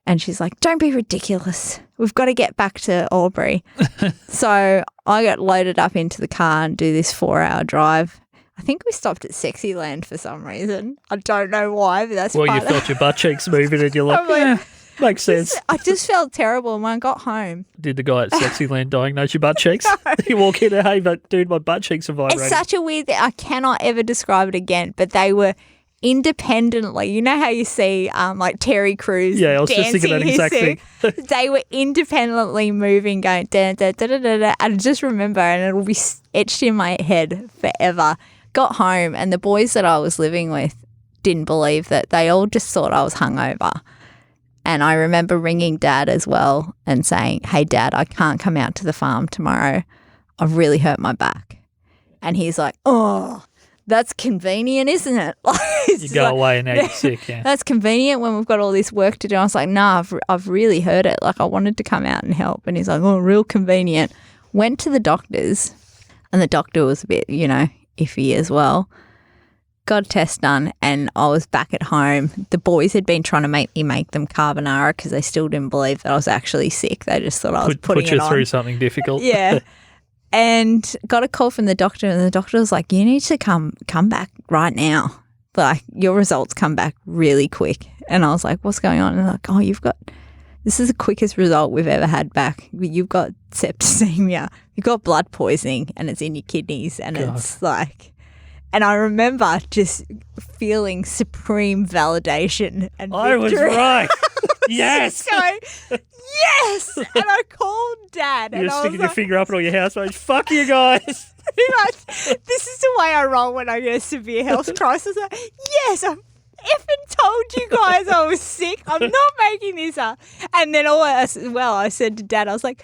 And she's like, don't be ridiculous. We've got to get back to Albury. So I got loaded up into the car and do this 4-hour drive. I think we stopped at Sexyland for some reason. I don't know why, but that's well, you felt your butt cheeks moving and you're like, makes sense. I just felt terrible. And when I got home. Did the guy at Sexyland diagnose your butt cheeks? No. You walk in and, hey, but dude, my butt cheeks are vibrating. It's such a weird thing. I cannot ever describe it again, but they were independently, you know how you see like Terry Crews I was just thinking that exact thing. They were independently moving, going da da da da da da. I just remember, and it'll be etched in my head forever. Got home, and the boys that I was living with didn't believe that. They all just thought I was hungover. And I remember ringing Dad as well and saying, hey Dad, I can't come out to the farm tomorrow. I've really hurt my back. And he's like, oh, that's convenient, isn't it? You go away and now you're sick, yeah. That's convenient when we've got all this work to do. I was like, nah, I've really hurt it. Like, I wanted to come out and help. And he's like, oh, real convenient. Went to the doctors, and the doctor was a bit, iffy as well. Got a test done, and I was back at home. The boys had been trying to make me make them carbonara because they still didn't believe that I was actually sick. They just thought I was putting it on. Put you through something difficult. Yeah. And got a call from the doctor, and the doctor was like, you need to come back right now. Like, your results come back really quick. And I was like, what's going on? And they're like, oh, this is the quickest result we've ever had back. You've got septicemia. You've got blood poisoning, and it's in your kidneys. And God. It's like, and I remember just feeling supreme validation and victory. I was right. Yes. Yes. And I called Dad. You're sticking your finger up at all your housemates. Fuck you guys. This is the way I roll when I get a severe health crisis. Yes, I'm effing told you guys I was sick. I'm not making this up. And then I said to Dad, I was like,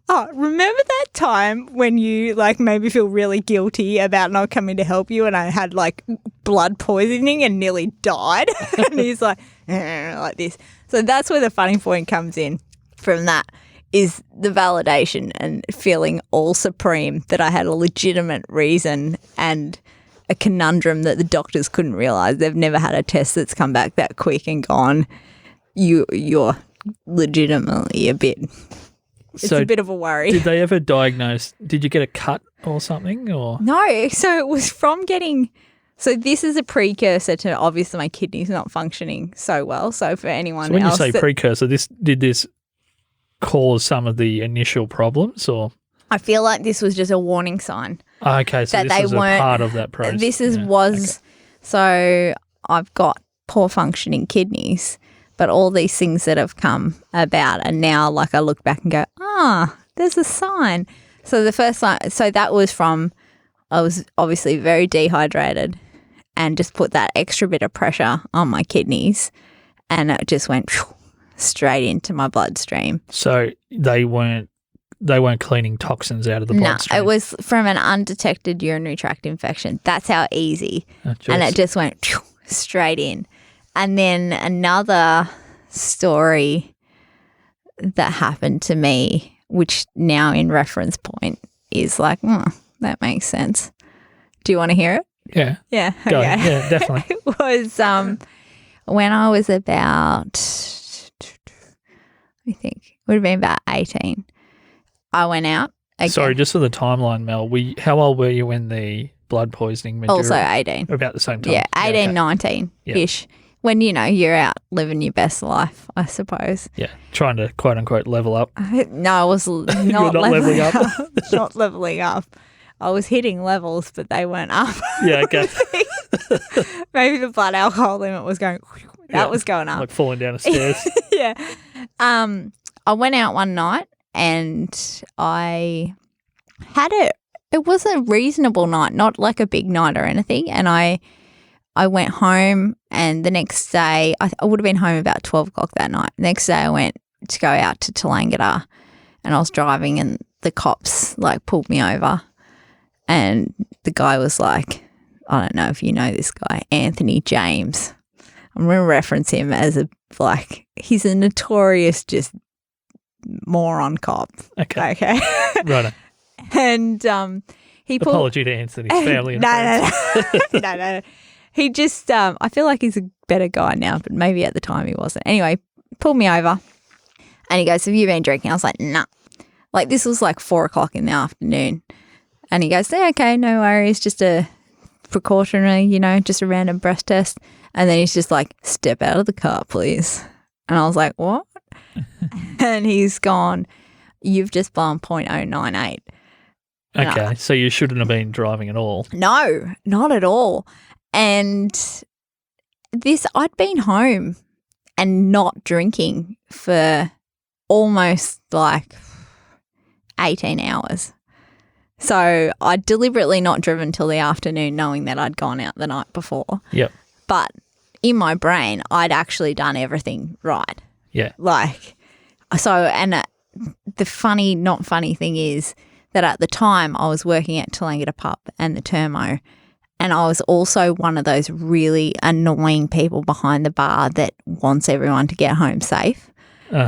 oh, remember that time when you like made me feel really guilty about not coming to help you, and I had like blood poisoning and nearly died? And he's like, like this. So that's where the funny point comes in from that, is the validation and feeling all supreme that I had a legitimate reason and a conundrum that the doctors couldn't realise. They've never had a test that's come back that quick and gone, you're legitimately a bit... It's a bit of a worry. Did they ever diagnose, did you get a cut or something? Or no, so it was from getting... So this is a precursor to obviously my kidneys not functioning so well. So for anyone when else... you say precursor, did this cause some of the initial problems, or...? I feel like this was just a warning sign. Okay, so this was a part of that process. So I've got poor functioning kidneys, but all these things that have come about, and now like I look back and go, there's a sign. So the first sign, so that was from, I was obviously very dehydrated and just put that extra bit of pressure on my kidneys, and it just went straight into my bloodstream. So they weren't cleaning toxins out of the bloodstream? No, it was from an undetected urinary tract infection. That's how easy. And it just went straight in. And then another story that happened to me, which now in reference point is like, that makes sense. Do you want to hear it? Yeah. Yeah. Go okay. ahead. Yeah, definitely. It was when I was about, I think it would have been about 18. I went out again. Sorry, just for the timeline, Mel, how old were you when the blood poisoning material? Also 18. About the same time? Yeah, 18, 19-ish. when, you're out living your best life, I suppose. Yeah, trying to quote unquote level up. No, I was not, not leveling up. Not leveling up. I was hitting levels, but they weren't up. Yeah, okay. Maybe the blood alcohol limit was going. That was going up. Like falling down the stairs. Yeah. I went out one night and I had it was a reasonable night, not like a big night or anything. And I went home, and the next day, I would have been home about 12 o'clock that night. Next day I went to go out to Tallangatta, and I was driving, and the cops pulled me over, and the guy was like, I don't know if you know this guy, Anthony James. I'm going to reference him as he's a notorious just moron cop. Okay. Right. And he pulled... Apology to Anthony's family and friends. No. He just, I feel like he's a better guy now, but maybe at the time he wasn't. Anyway, pulled me over and he goes, have you been drinking? I was like, nah. This was 4 o'clock in the afternoon. And he goes, yeah, okay, no worries. Just a precautionary, just a random breath test. And then he's just like, step out of the car, please. And I was like, what? And he's gone, you've just blown .098. Okay, so you shouldn't have been driving at all. No, not at all. And I'd been home and not drinking for almost 18 hours. So I'd deliberately not driven till the afternoon knowing that I'd gone out the night before. Yep. But in my brain, I'd actually done everything right. Yeah. The funny, not funny thing is that at the time I was working at Tallangatta Pub and the Termo, and I was also one of those really annoying people behind the bar that wants everyone to get home safe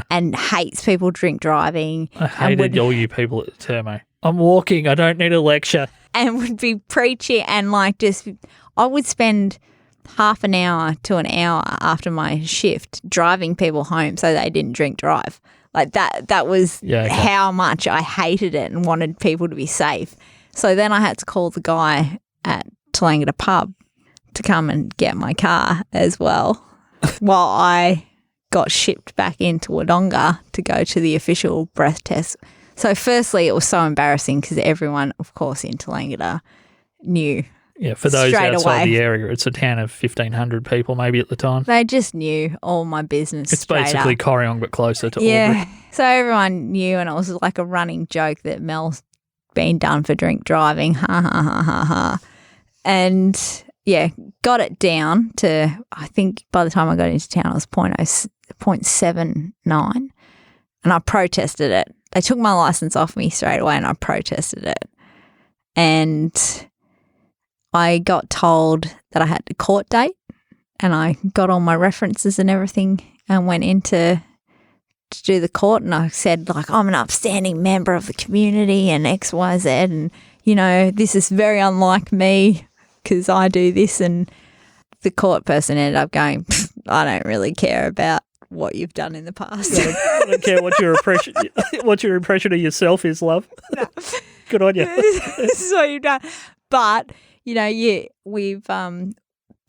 and hates people drink driving. I hated all you people at the Termo. I'm walking. I don't need a lecture. And would be preachy and I would spend half an hour to an hour after my shift driving people home so they didn't drink drive. That was how much I hated it and wanted people to be safe. So then I had to call the guy at Tallangatta Pub to come and get my car as well while I got shipped back into Wodonga to go to the official breath test. So firstly, it was so embarrassing because everyone, of course, in Tallangatta knew. Yeah, for those outside the area, it's a town of 1,500 people maybe at the time. They just knew all my business. It's basically Corryong but closer to Albury. Yeah, so everyone knew, and it was like a running joke that Mel's been done for drink driving. Ha, ha, ha, ha, ha. And, yeah, got it down to, I think by the time I got into town, it was 0.79, and I protested it. They took my license off me straight away and I protested it. And I got told that I had a court date, and I got all my references and everything and went in to do the court, and I said, I'm an upstanding member of the community and X, Y, Z, and, this is very unlike me because I do this. And the court person ended up going, I don't really care about what you've done in the past. I don't care what your impression of yourself is, love. No. Good on you. This is what you've done. But, we've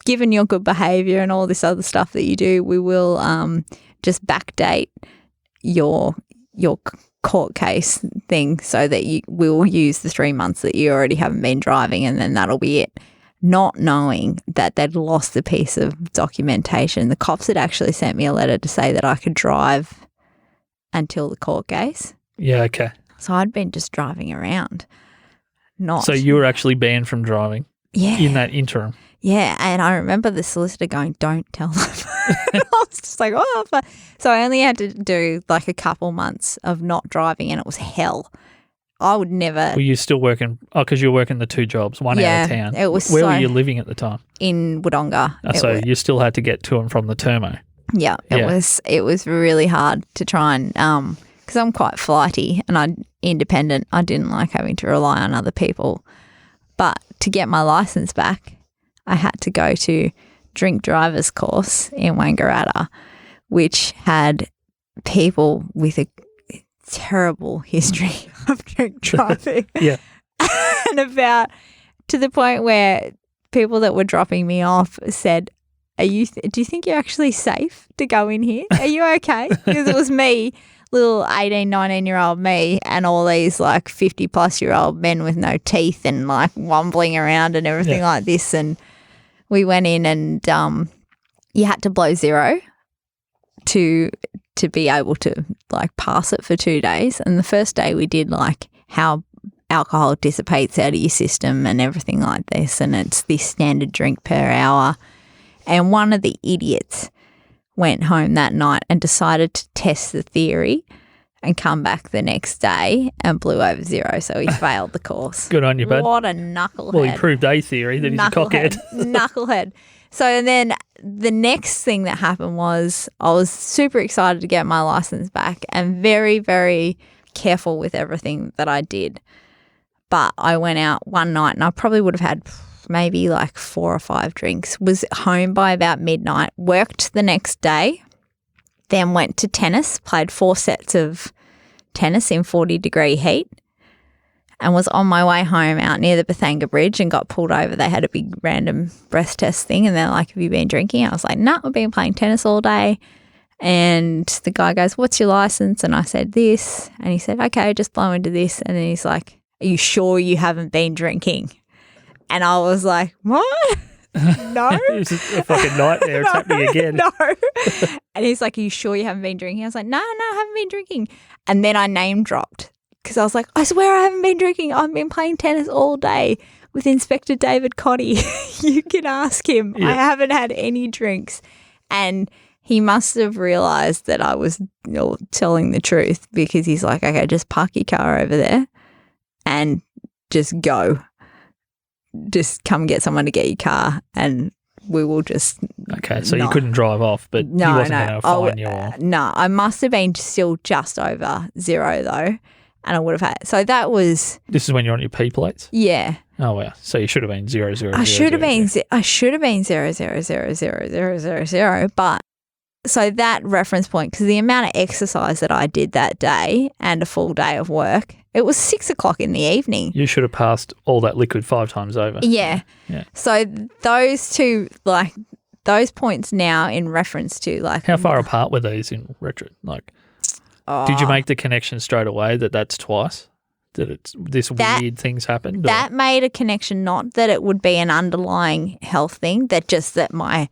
given your good behaviour and all this other stuff that you do, we will just backdate your court case thing so that we'll use the 3 months that you already haven't been driving, and then that'll be it. Not knowing that they'd lost the piece of documentation. The cops had actually sent me a letter to say that I could drive until the court case. Yeah, okay. So I'd been just driving around. So you were actually banned from driving in that interim? Yeah, and I remember the solicitor going, don't tell them. I was just like, oh. So I only had to do a couple months of not driving, and it was hell. I would never. Were you still working? Oh, because you were working the 2 jobs, one out of town. It was. Where were you living at the time? In Wodonga. So you still had to get to and from the Termo. Yeah, it was really hard to try and because I'm quite flighty and I'm independent. I didn't like having to rely on other people. But to get my license back, I had to go to drink driver's course in Wangaratta, which had people with a terrible history of drink driving. Yeah. And about to the point where people that were dropping me off said, do you think you're actually safe to go in here? Are you okay? Because it was me, little 18, 19-year-old me, and all these like 50-plus-year-old men with no teeth and like wombling around and everything like this. And we went in and you had to blow zero to be able to like pass it for 2 days. And the first day we did like how alcohol dissipates out of your system and everything like this, and it's this standard drink per hour. And one of the idiots went home that night and decided to test the theory and come back the next day and blew over zero, so he failed the course. Good on you, bud. What a knucklehead. Well, he proved a theory that he's a cockhead. Knucklehead. So then the next thing that happened was I was super excited to get my license back and very, very careful with everything that I did. But I went out one night and I probably would have had maybe like 4 or 5 drinks, was home by about midnight, worked the next day, then went to tennis, played 4 sets of tennis in 40-degree heat, and was on my way home out near the Bethanga Bridge and got pulled over. They had a big random breath test thing and they're like, have you been drinking? I was like, no, I've been playing tennis all day. And the guy goes, what's your license? And I said, this. And he said, okay, just blow into this. And then he's like, are you sure you haven't been drinking? And I was like, what? No. It's a fucking nightmare. It's happening again. No. And he's like, are you sure you haven't been drinking? I was like, no, I haven't been drinking. And then I name dropped because I was like, I swear I haven't been drinking. I've been playing tennis all day with Inspector David Cotty. You can ask him. Yeah. I haven't had any drinks. And he must have realised that I was telling the truth because he's like, okay, just park your car over there and just go. Just come get someone to get your car and we will just... Okay, so you couldn't drive off, but he wasn't going to fine you or... No, I must have been still just over zero though, and I would have had... So that was... This is when you're on your P plates? Yeah. Oh, wow. So you should have been 0, 0, 0, I should have been 0, 0, 0, 0, 0, 0, 0, 0, but... So that reference point, because the amount of exercise that I did that day and a full day of work, it was 6 o'clock in the evening. You should have passed all that liquid 5 times over. Yeah. So those two, like, those points now in reference to, like... How far apart were these in retro? Like, did you make the connection straight away that that's twice? That weird things happened? That made a connection, not that it would be an underlying health thing, that just that I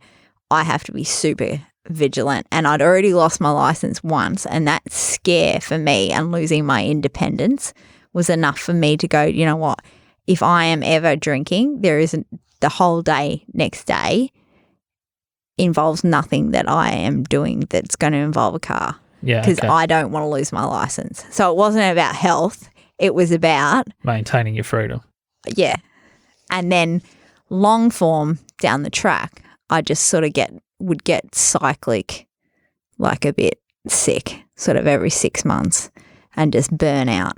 have to be super vigilant, and I'd already lost my license once, and that scare for me and losing my independence was enough for me to go, you know what, if I am ever drinking, there isn't the whole day next day involves nothing that I am doing that's going to involve a car. Yeah, because I don't want to lose my license. So it wasn't about health, it was about maintaining your freedom. Yeah. And then long form down the track, I just sort of would get cyclic, like a bit sick, sort of every 6 months and just burn out.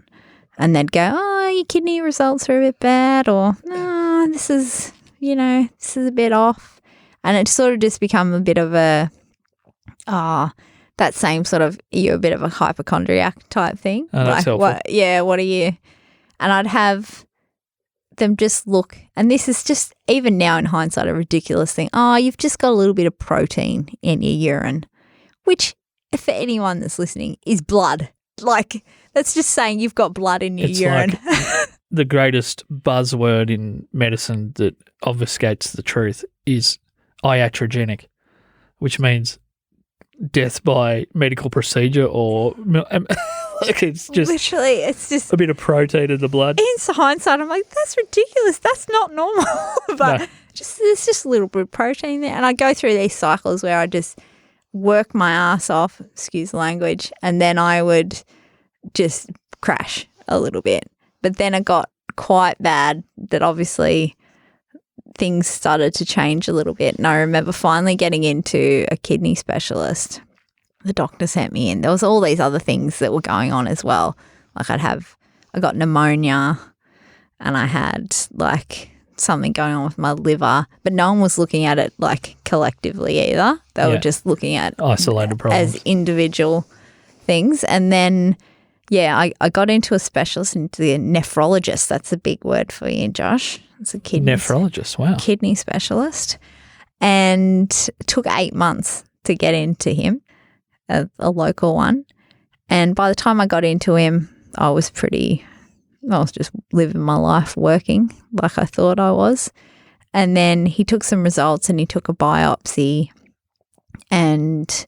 And they'd go, oh, your kidney results are a bit bad, or no, this is a bit off. And it sort of just become a bit of that same sort of, you're a bit of a hypochondriac type thing. Oh, that's helpful. What are you? And I'd have them just look, and this is just even now in hindsight a ridiculous thing. Oh, you've just got a little bit of protein in your urine, which for anyone that's listening is blood. Like, that's just saying you've got blood in your urine. Like the greatest buzzword in medicine that obfuscates the truth is iatrogenic, which means death by medical procedure or like it's just literally, it's just a bit of protein in the blood. In hindsight, I'm like, that's ridiculous. That's not normal. But no. There's just a little bit of protein there. And I go through these cycles where I just work my ass off, excuse the language, and then I would just crash a little bit. But then it got quite bad that obviously things started to change a little bit. And I remember finally getting into a kidney specialist. The doctor sent me in. There was all these other things that were going on as well. Like I got pneumonia and I had like something going on with my liver, but no one was looking at it like collectively either. They were just looking at isolated problems as individual things. And then, I got into a specialist, into the nephrologist. That's a big word for you, Josh. It's a kidney nephrologist. Wow, kidney specialist. and it took 8 months to get into him, a local one. And by the time I got into him, I was just living my life, working like I thought I was. And then he took some results and he took a biopsy. And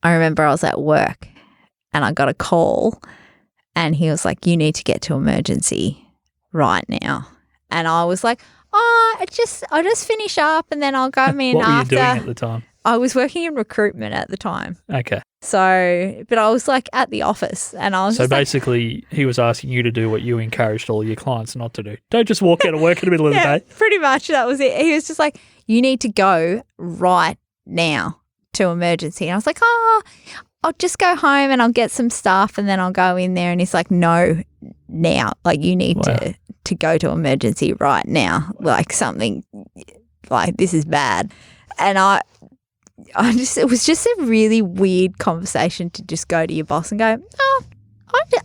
I remember I was at work and I got a call and he was like, you need to get to emergency right now. And I was like, I'll just finish up and then I'll go in what after. What were you doing at the time? I was working in recruitment at the time. Okay. So, but I was like at the office and I was So basically he was asking you to do what you encouraged all your clients not to do. Don't just walk out of work in the middle of the day. Pretty much that was it. He was just like, you need to go right now to emergency. And I was like, I'll just go home and I'll get some stuff and then I'll go in there. And he's like, no, now. Like you need to go to emergency right now. Like something like this is bad. And it was just a really weird conversation to just go to your boss and go,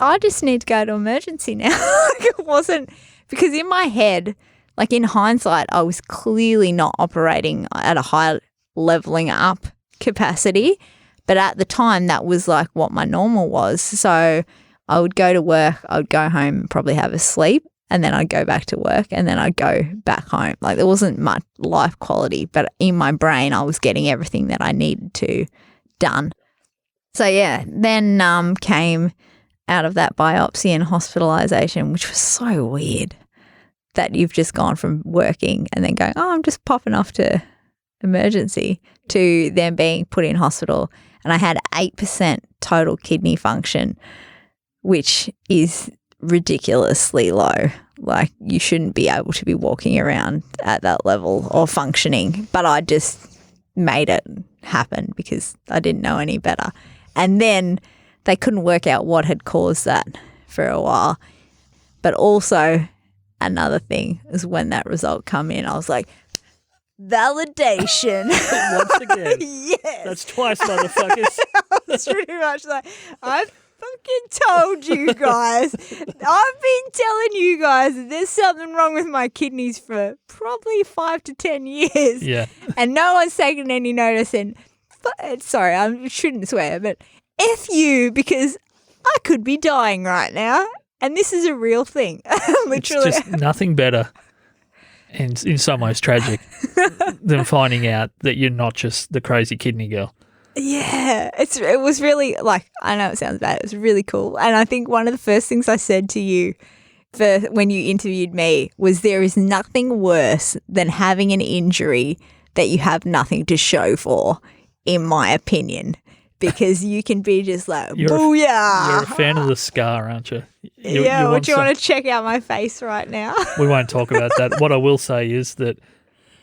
I just need to go to emergency now. Like it wasn't, because in my head, like in hindsight, I was clearly not operating at a high leveling up capacity. But at the time, that was like what my normal was. So I would go to work, I would go home and probably have a sleep. And then I'd go back to work and then I'd go back home. Like there wasn't much life quality, but in my brain I was getting everything that I needed to done. So yeah, then came out of that biopsy and hospitalisation, which was so weird that you've just gone from working and then going, I'm just popping off to emergency, to then being put in hospital. And I had 8% total kidney function, which is ridiculously low. Like you shouldn't be able to be walking around at that level or functioning, but I just made it happen because I didn't know any better. And then they couldn't work out what had caused that for a while. But also another thing is when that result come in, I was like, validation. Once again. Yes. That's twice, motherfuckers. It's pretty much like, I've fucking told you guys. I've been telling you guys that there's something wrong with my kidneys for probably 5 to 10 years. Yeah. And no one's taken any notice. And sorry, I shouldn't swear, but F you, because I could be dying right now. And this is a real thing. Literally. It's just nothing better and in some ways tragic than finding out that you're not just the crazy kidney girl. Yeah, it was really, like, I know it sounds bad, it was really cool. And I think one of the first things I said to you when you interviewed me was there is nothing worse than having an injury that you have nothing to show for, in my opinion, because you can be just like, booyah. You're a fan of the scar, aren't you? Do you want to check out my face right now? We won't talk about that. What I will say is that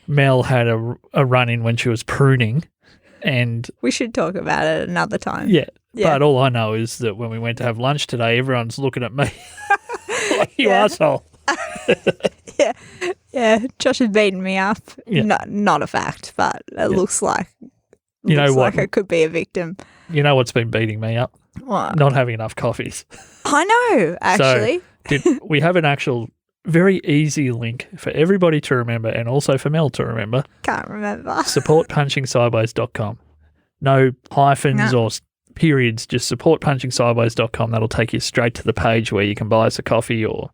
Mel had a run-in when she was pruning. And we should talk about it another time. Yeah. But all I know is that when we went to have lunch today, everyone's looking at me like, you asshole. Yeah. Josh is beating me up. Yeah. Not a fact, but it looks like like I could be a victim. You know what's been beating me up? What? Not having enough coffees. I know, actually. So we have an actual very easy link for everybody to remember and also for Mel to remember. Can't remember. Supportpunchingsideways.com. No hyphens or periods, just supportpunchingsideways.com. That'll take you straight to the page where you can buy us a coffee or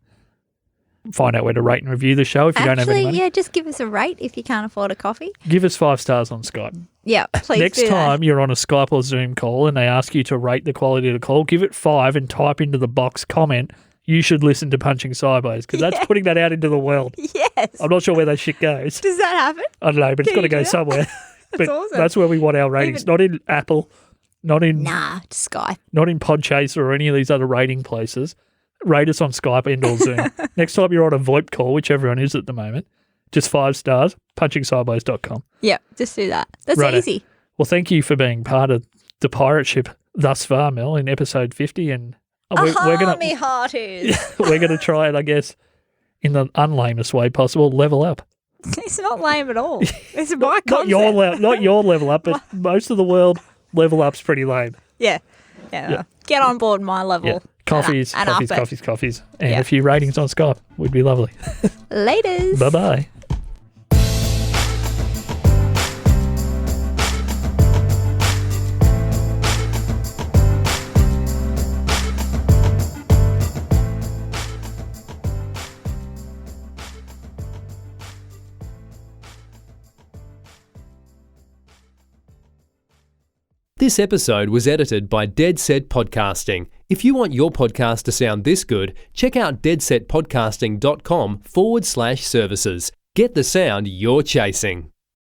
find out where to rate and review the show if you don't have any money. Yeah, just give us a rate if you can't afford a coffee. Give us 5 stars on Skype. Yeah, please Next time you're on a Skype or Zoom call and they ask you to rate the quality of the call, give it 5 and type into the box comment, you should listen to Punching Sideways, because that's putting that out into the world. Yes. I'm not sure where that shit goes. Does that happen? I don't know, but it's got to go somewhere. That's awesome. That's where we want our ratings. Not in Apple, not in Skype, not in Podchaser or any of these other rating places. Rate us on Skype and or Zoom. Next time you're on a VoIP call, which everyone is at the moment, just 5 stars, punchingsideways.com. Yeah, just do that. That's easy. Well, thank you for being part of the pirate ship thus far, Mel, in episode 50. And we're going to try it, I guess, in the unlamest way possible, level up. It's not lame at all. It's my concept. Not your level up, but most of the world level up's pretty lame. Yeah. Get on board my level. Yeah. Coffees. And a few ratings on Skype would be lovely. Laters. Bye-bye. This episode was edited by Dead Set Podcasting. If you want your podcast to sound this good, check out deadsetpodcasting.com/services. Get the sound you're chasing.